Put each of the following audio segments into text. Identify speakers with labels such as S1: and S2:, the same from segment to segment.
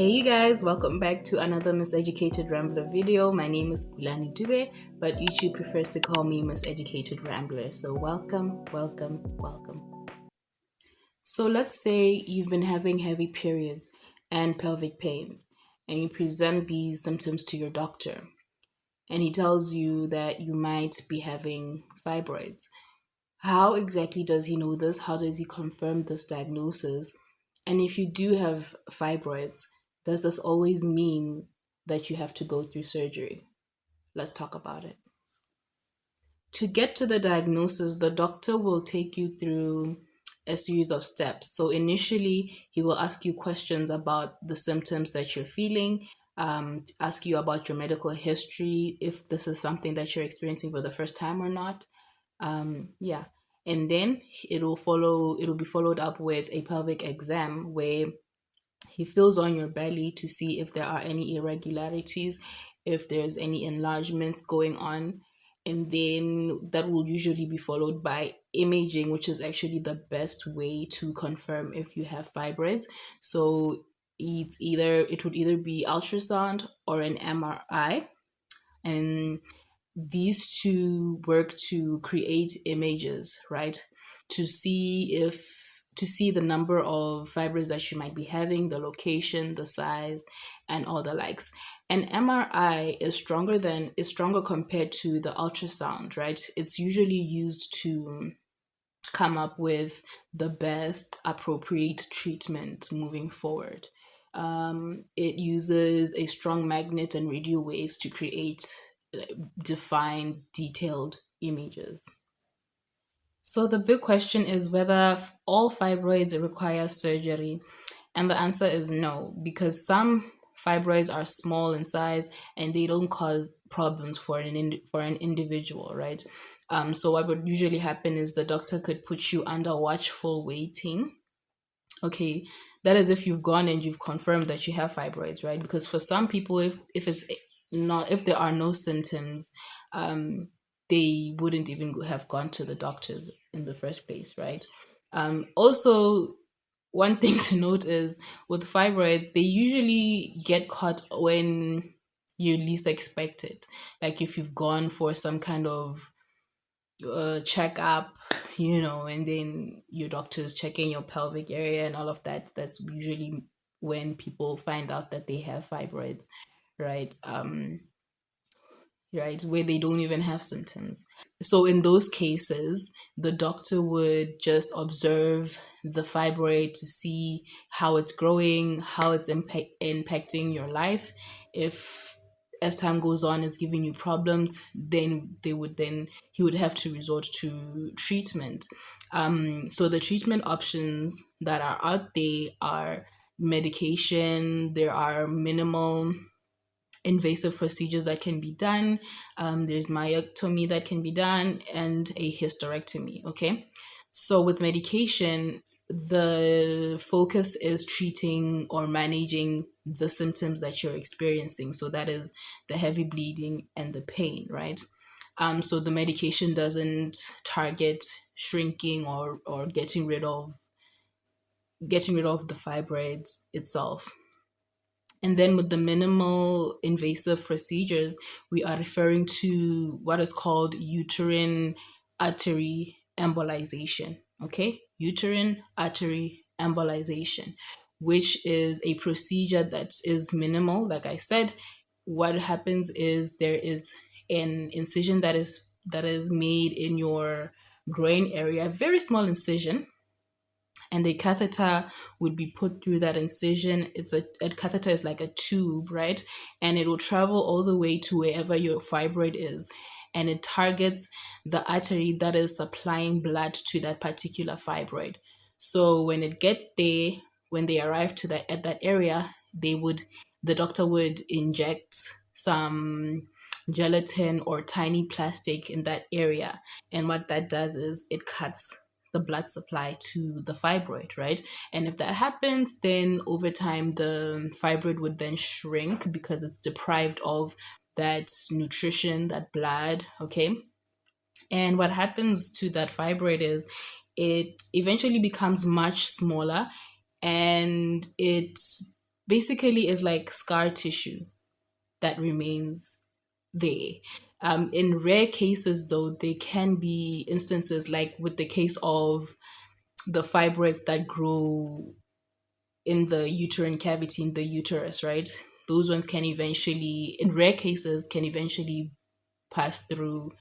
S1: Hey you guys, welcome back to another Miseducated Rambler video. My name is Bulani Dube, but YouTube prefers to call me Miseducated Rambler. So welcome. So let's say you've been having heavy periods and pelvic pains, and you present these symptoms to your doctor, and he tells you that you might be having fibroids. How exactly does he know this? How does he confirm this diagnosis? And if you do have fibroids, does this always mean that you have to go through surgery? Let's talk about it. To get to the diagnosis, the doctor will take you through a series of steps. So initially, he will ask you questions about the symptoms that you're feeling, ask you about your medical history, if this is something that you're experiencing for the first time or not. Yeah. And then it'll be followed up with a pelvic exam where he feels on your belly to see if there are any irregularities, if there's any enlargements going on. And then that will usually be followed by imaging, which is actually the best way to confirm if you have fibroids. So it would either be ultrasound or an MRI. And these two work to create images, right? To see the number of fibers that you might be having, the location, the size, and all the likes. An MRI is stronger compared to the ultrasound, right? It's usually used to come up with the best appropriate treatment moving forward. It uses a strong magnet and radio waves to create defined, detailed images. So the big question is whether all fibroids require surgery. And the answer is no, because some fibroids are small in size and they don't cause problems for an individual, right? So what would usually happen is the doctor could put you under watchful waiting. Okay, that is if you've gone and you've confirmed that you have fibroids, right? Because for some people, if there are no symptoms, they wouldn't even have gone to the doctors in the first place, right? Also, one thing to note is with fibroids, they usually get caught when you least expect it. Like if you've gone for some kind of checkup, and then your doctor is checking your pelvic area and all of that. That's usually when people find out that they have fibroids, right? Right, where they don't even have symptoms. So in those cases, the doctor would just observe the fibroid to see how it's growing, how it's impacting your life. If as time goes on it's giving you problems, then he would have to resort to treatment. So the treatment options that are out there are medication. There are minimal invasive procedures that can be done. There's myomectomy that can be done and a hysterectomy. Okay, so with medication, the focus is treating or managing the symptoms that you're experiencing. So that is the heavy bleeding and the pain, right? So the medication doesn't target shrinking or getting rid of the fibroids itself. And then with the minimal invasive procedures, we are referring to what is called uterine artery embolization. Okay, uterine artery embolization, which is a procedure that is minimal. Like I said, what happens is there is an incision that is made in your groin area, a very small incision, and the catheter would be put through that incision. A catheter is like a tube, right? And it will travel all the way to wherever your fibroid is, and it targets the artery that is supplying blood to that particular fibroid. So when it gets there, when they arrive at that area, the doctor would inject some gelatin or tiny plastic in that area, and what that does is it cuts the blood supply to the fibroid, right? And if that happens, then over time the fibroid would then shrink because it's deprived of that nutrition, that blood. Okay, and what happens to that fibroid is it eventually becomes much smaller, and it basically is like scar tissue that remains there. In rare cases, though, there can be instances like with the case of the fibroids that grow in the uterine cavity in the uterus, right? Those ones can eventually, in rare cases, can eventually pass through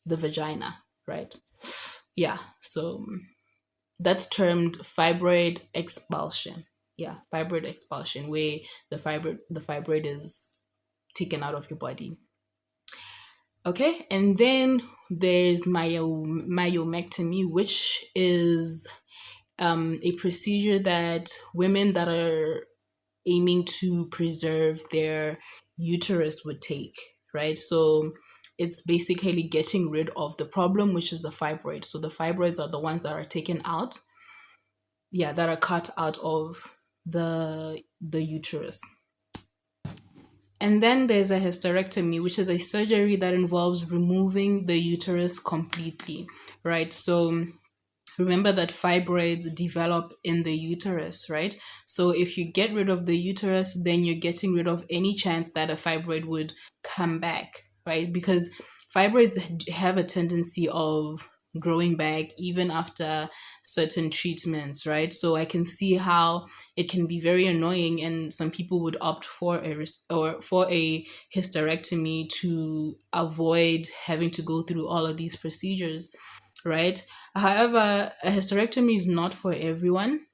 S1: the vagina, right? Yeah, so that's termed fibroid expulsion. Yeah, fibroid expulsion, where the fibroid is taken out of your body. Okay, and then there's myomectomy, which is a procedure that women that are aiming to preserve their uterus would take, right? So it's basically getting rid of the problem, which is the fibroid. So the fibroids are the ones that are taken out, yeah, that are cut out of the uterus. And then there's a hysterectomy, which is a surgery that involves removing the uterus completely, right? So remember that fibroids develop in the uterus, right? So if you get rid of the uterus, then you're getting rid of any chance that a fibroid would come back, right? Because fibroids have a tendency of growing back even after certain treatments, right? So I can see how it can be very annoying, and some people would opt for a hysterectomy to avoid having to go through all of these procedures, right? However, a hysterectomy is not for everyone,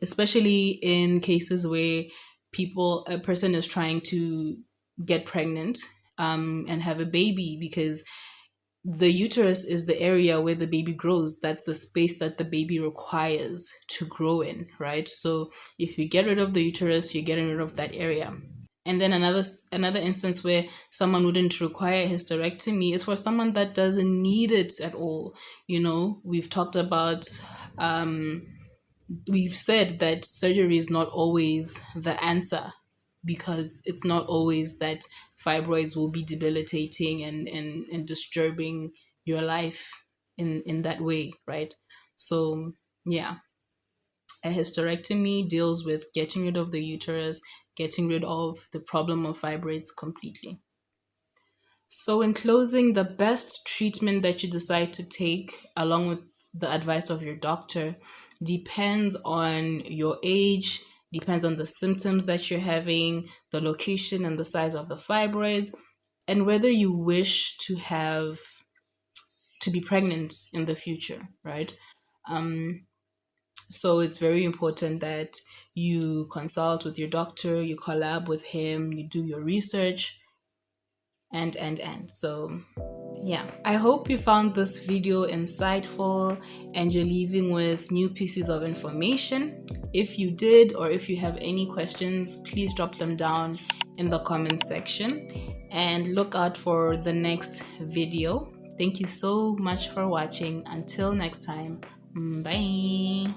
S1: especially in cases where a person is trying to get pregnant and have a baby, because the uterus is the area where the baby grows. That's the space that the baby requires to grow in, right? So if you get rid of the uterus, you're getting rid of that area. And then another instance where someone wouldn't require a hysterectomy is for someone that doesn't need it at all. We've talked about, we've said that surgery is not always the answer, because it's not always that fibroids will be debilitating and disturbing your life in that way, right? So yeah, a hysterectomy deals with getting rid of the uterus, getting rid of the problem of fibroids completely. So, in closing, the best treatment that you decide to take, along with the advice of your doctor, depends on your age, depends on the symptoms that you're having, the location and the size of the fibroids, and whether you wish to be pregnant in the future, right? So it's very important that you consult with your doctor, you collab with him, you do your research, and. So yeah, I hope you found this video insightful and you're leaving with new pieces of information. If you did, or if you have any questions, please drop them down in the comment section and look out for the next video. Thank you so much for watching. Until next time, bye.